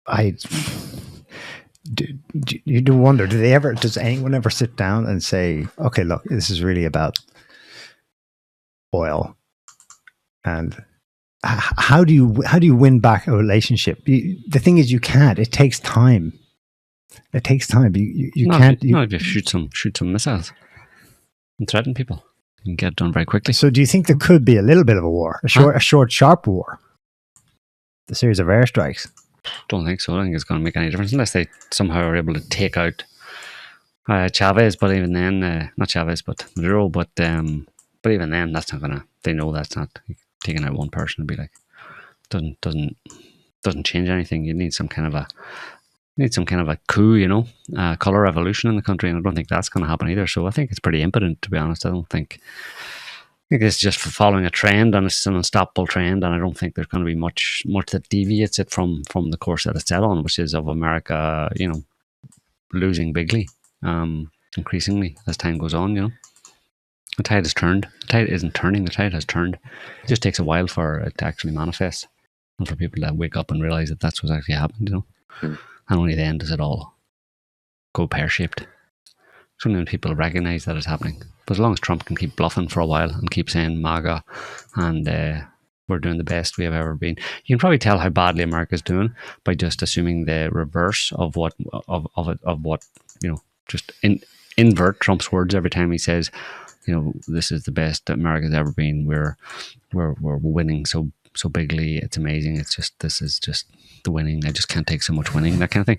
I you do wonder, does anyone ever sit down and say, okay, look, this is really about oil, and how do you win back a relationship? The thing is, you can't. It takes time. It takes time. You can't. Just shoot some missiles and threaten people. You can get it done very quickly. So, do you think there could be a little bit of a war, a short, sharp war, the series of airstrikes? Don't think so. I don't think it's going to make any difference unless they somehow are able to take out Chavez. But even then, not Chavez, but Maduro. But even then, that's not gonna. They know that's not taking out one person. To be like, doesn't change anything. You need some kind of a coup, color revolution in the country, and I don't think that's going to happen either. So I think it's pretty impotent, to be honest. I think it's just following a trend, and it's an unstoppable trend, and I don't think there's going to be much that deviates it from the course that it's set on, which is of America, losing bigly, increasingly as time goes on. The tide has turned. The tide isn't turning. The tide has turned. It just takes a while for it to actually manifest, and for people to wake up and realize that that's what's actually happened. And only then does it all go pear-shaped. It's only when people recognize that it's happening. But as long as Trump can keep bluffing for a while and keep saying MAGA and we're doing the best we have ever been, you can probably tell how badly America's doing by just assuming the reverse of what just invert Trump's words every time he says, this is the best that America's ever been. We're winning so bigly. It's amazing. This is just the winning. I just can't take so much winning, that kind of thing.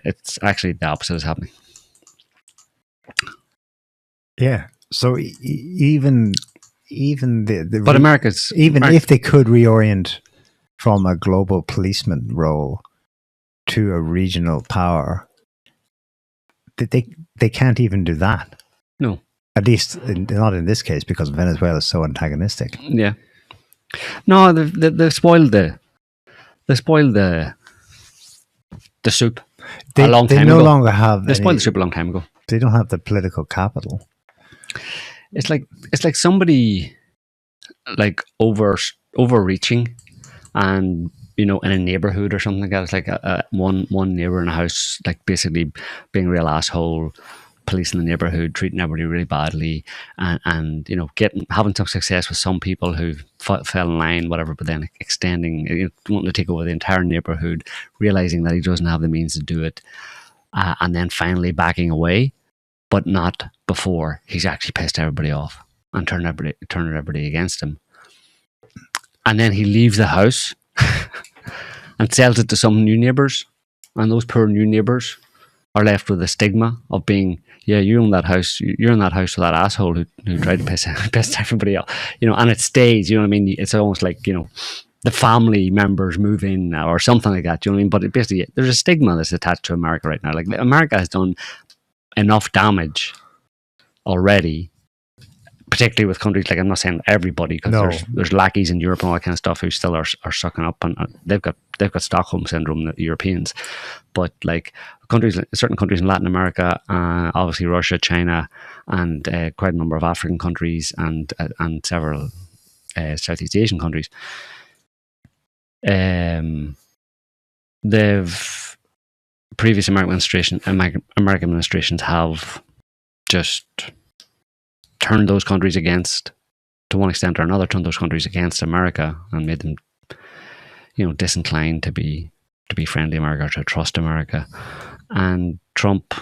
It's actually the opposite is happening. Yeah. So even but America's if they could reorient from a global policeman role to a regional power, they can't even do that. No. At least not in this case, because Venezuela is so antagonistic. Yeah. No, they spoiled the soup a long time ago. They no longer have. They spoiled the soup a long time ago. They don't have the political capital. It's like somebody like overreaching, and in a neighborhood or something like that. It's like one neighbor in a house, like basically being a real asshole, policing the neighborhood, treating everybody really badly, and having some success with some people who fell in line, whatever, but then extending, wanting to take over the entire neighborhood, realizing that he doesn't have the means to do it, and then finally backing away, but not before he's actually pissed everybody off and turning everybody against him. And then he leaves the house and sells it to some new neighbors, and those poor new neighbors are left with the stigma of being, you own that house. You're in that house with that asshole who tried to piss everybody off. And it stays. You know what I mean? It's almost like the family members move in or something like that. You know what I mean? But basically, there's a stigma that's attached to America right now. Like America has done enough damage already, particularly with countries like, I'm not saying everybody, because there's lackeys in Europe and all that kind of stuff who still are sucking up, and they've got Stockholm syndrome, the Europeans. But like certain countries in Latin America, obviously Russia, China, and quite a number of African countries and several Southeast Asian countries, previous American administrations have just turned those countries against, to one extent or another, turned those countries against America and made them, disinclined to be friendly America or to trust America. And Trump,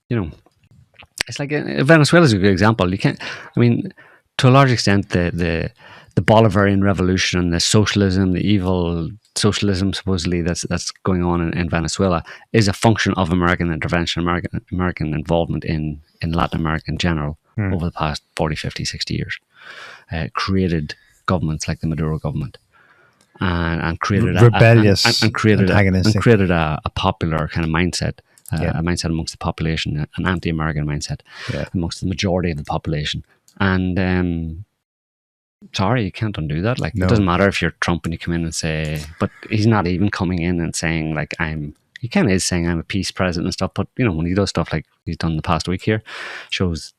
it's like Venezuela is a good example. You can't. I mean, to a large extent, the Bolivarian revolution and the socialism, the evil socialism supposedly that's going on in Venezuela is a function of American intervention, American involvement in Latin America in general over the past 40, 50, 60 years. Created governments like the Maduro government and created rebellious and created a popular kind of mindset, a mindset amongst the population, an anti-American mindset amongst the majority of the population. And sorry, you can't undo that. Like, it doesn't matter if you're Trump and you come in and say, but he's not even coming in and saying like, he kind of is saying I'm a peace president and stuff, but when he does stuff like he's done the past week here, just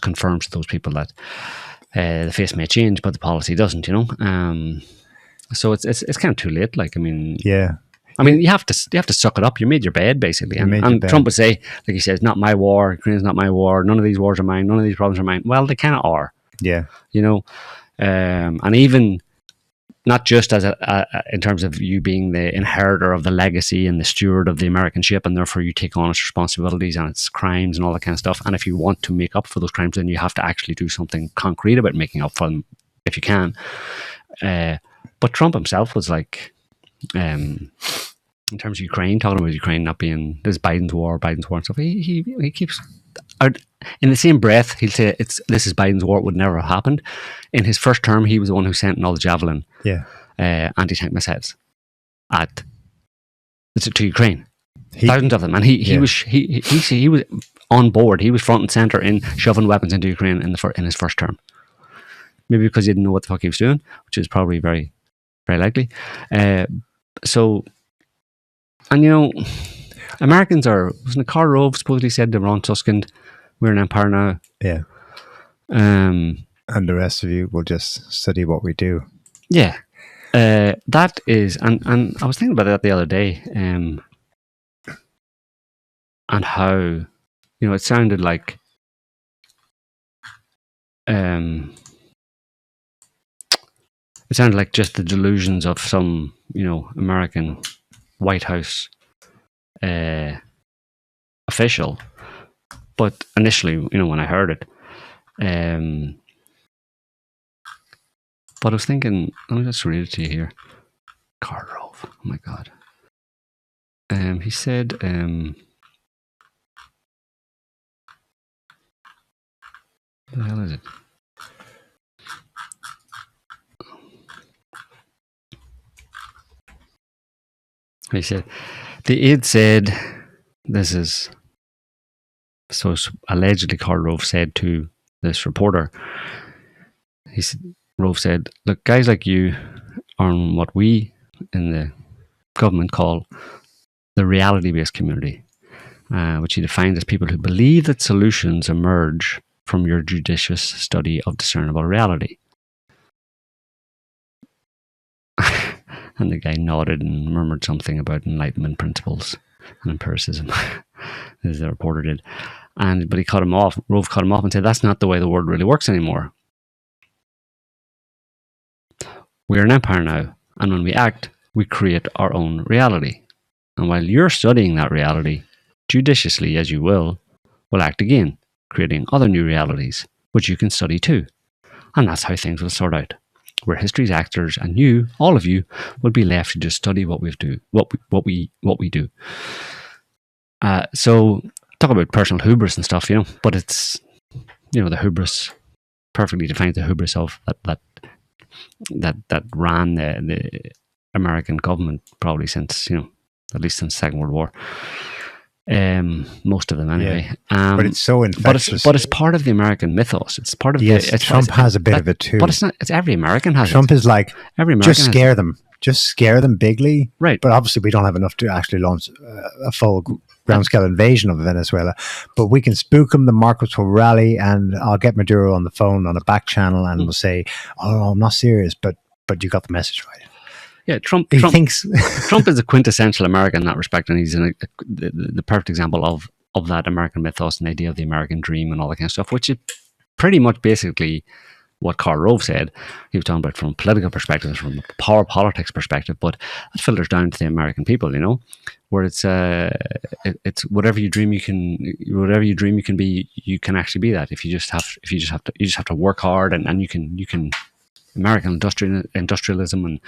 confirms to those people that the face may change, but the policy doesn't, So it's kind of too late. Like, I mean, I mean, you have to suck it up. You made your bed, basically. And Trump would say, like he says, not my war. Ukraine's not my war. None of these wars are mine. None of these problems are mine. Well, they kind of are. Yeah. You know, and even not just as in terms of you being the inheritor of the legacy and the steward of the American ship, and therefore you take on its responsibilities and its crimes and all that kind of stuff. And if you want to make up for those crimes, then you have to actually do something concrete about making up for them, if you can. But Trump himself was like, in terms of Ukraine, talking about Ukraine not being this Biden's war and stuff, he keeps out in the same breath. He'll say this is Biden's war. It would never have happened. In his first term, he was the one who sent in all the Javelin anti-tank missiles to Ukraine, thousands of them, and he was on board. He was front and center in shoving weapons into Ukraine in his first term. Maybe because he didn't know what the fuck he was doing, which is probably very, very likely. So, and you know, Americans are, wasn't it Karl Rove supposedly said to Ron Suskind, we're an empire now. Yeah. And the rest of you will just study what we do. Yeah. That is, and I was thinking about that the other day, and how, you know, it sounded like, just the delusions of some, you know, American White House official. But initially, you know, when I heard it, but I was thinking, let me just read it to you here. Karl Rove, oh my God. He said, what the hell is it? He said, the aide said, this is, so allegedly Karl Rove said to this reporter, Rove said, look, guys like you are in what we in the government call the reality-based community, which he defines as people who believe that solutions emerge from your judicious study of discernible reality. And the guy nodded and murmured something about Enlightenment principles and empiricism, as the reporter did. But he cut him off. Rove cut him off and said, that's not the way the world really works anymore. We're an empire now, and when we act, we create our own reality. And while you're studying that reality, judiciously as you will act again, creating other new realities, which you can study too. And that's how things will sort out. We're history's actors, and you, all of you, will be left to just study what we do. So talk about personal hubris and stuff, you know. But it's, you know, the hubris perfectly defines the hubris of that ran the American government probably since, you know, at least since the Second World War. Most of them anyway. Yeah. But it's so infectious. But it's part of the American mythos. It's part of Trump has a bit of it too. But it's not. It's every American has. Trump is like, every American just scare them. Just scare them bigly. Right. But obviously we don't have enough to actually launch a full ground-scale invasion of Venezuela. But we can spook them. The markets will rally, and I'll get Maduro on the phone on a back channel, and we'll say, "Oh, I'm not serious, but you got the message right." Yeah, Trump thinks Trump is a quintessential American in that respect, and he's the perfect example of that American mythos and the idea of the American dream and all that kind of stuff, which is pretty much basically what Karl Rove said. He was talking about from a political perspective, from a power politics perspective, but it filters down to the American people, you know, where it's whatever you dream you can be, you can actually be that if you just have to work hard, and you can. American industrialism and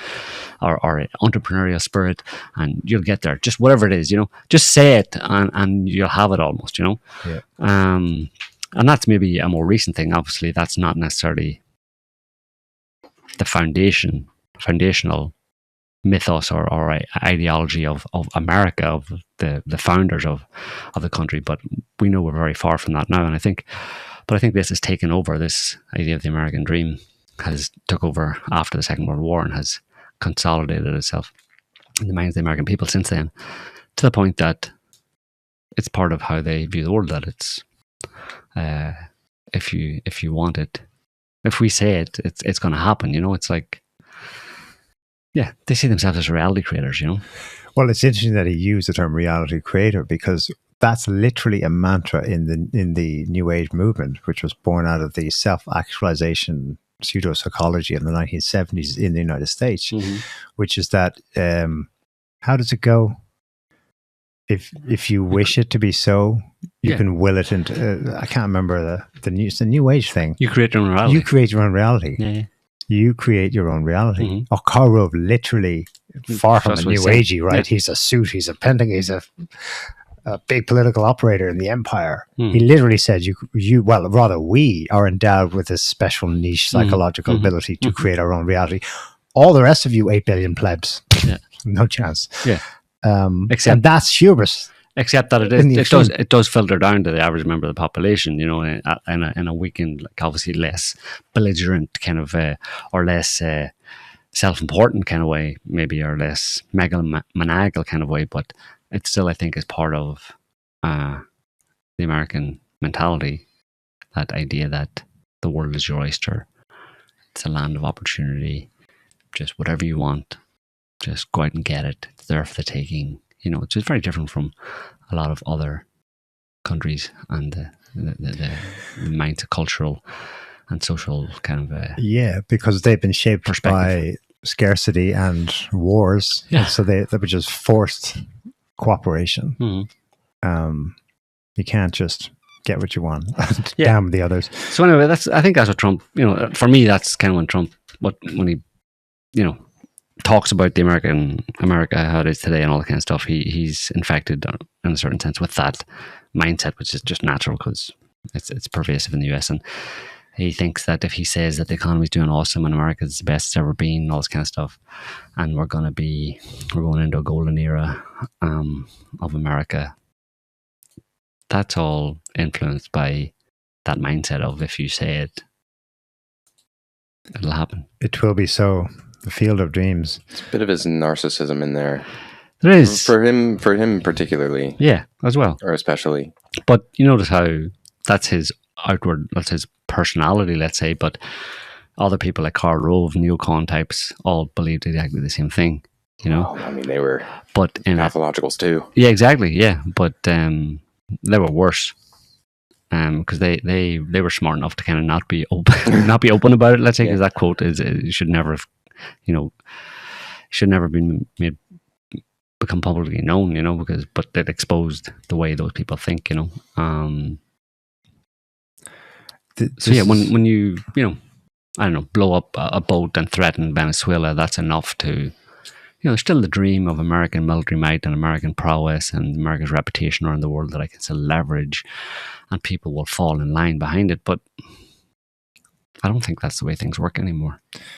our entrepreneurial spirit, and you'll get there. Just whatever it is, you know, just say it and you'll have it almost, you know. Yeah. And that's maybe a more recent thing. Obviously, that's not necessarily the foundational mythos or ideology of America, of the founders of the country. But we know we're very far from that now. And I think this has taken over. This idea of the American dream has took over after the Second World War and has consolidated itself in the minds of the American people since then, to the point that it's part of how they view the world. That it's if you want it, if we say it, it's going to happen. You know, it's like Yeah, they see themselves as reality creators, you know. Well, it's interesting that he used the term reality creator, because that's literally a mantra in the New Age movement, which was born out of the self-actualization pseudo-psychology in the 1970s in the United States, which is that, how does it go? If you wish it to be so, you can will it into. I can't remember the New Age thing. You create your own reality. You create your own reality. Yeah. You create your own reality. Oh, Karl Rove literally, far from a New Agey, right? Yeah. He's a suit. He's a pending. He's a big political operator in the empire. He literally said, well, rather we are endowed with this special niche psychological ability to create our own reality. All the rest of you 8 billion plebs, no chance. Yeah. And that's hubris. Except that it does filter down to the average member of the population, you know, in a weakened, like obviously less belligerent kind of, or less self-important kind of way, maybe, or less megalomaniacal kind of way. But it still, I think, is part of the American mentality, that idea that the world is your oyster. It's a land of opportunity. Just whatever you want, just go out and get it. It's there for the taking. You know, it's just very different from a lot of other countries and the mindset, cultural and social kind of because they've been shaped by scarcity and wars. Yeah. And so they were just forced cooperation. You can't just get what you want and damn the others. So anyway, I think that's what Trump, you know, for me, that's kind of when Trump, when he, you know, talks about the America, how it is today and all that kind of stuff, he's infected in a certain sense with that mindset, which is just natural because it's pervasive in the US. And he thinks that if he says that the economy's doing awesome and America's the best it's ever been and all this kind of stuff, and we're going into a golden era of America, that's all influenced by that mindset of, if you say it, it'll happen. It will be so. The field of dreams. It's a bit of his narcissism in there. There is. For him particularly. Yeah, as well. Or especially. But you notice how that's his personality, let's say, but other people like Karl Rove, NeoCon types, all believed exactly the same thing, you know? Well, I mean, they were pathologicals too. Yeah, exactly, yeah. But they were worse. Because they were smart enough to kind of not be open about it, let's say, because that quote is, you should never have, you know, should never been become publicly known, you know, but it exposed the way those people think, you know. When you know, I don't know, blow up a boat and threaten Venezuela, that's enough to, you know, there's still the dream of American military might and American prowess and America's reputation around the world that I can still leverage, and people will fall in line behind it. But I don't think that's the way things work anymore.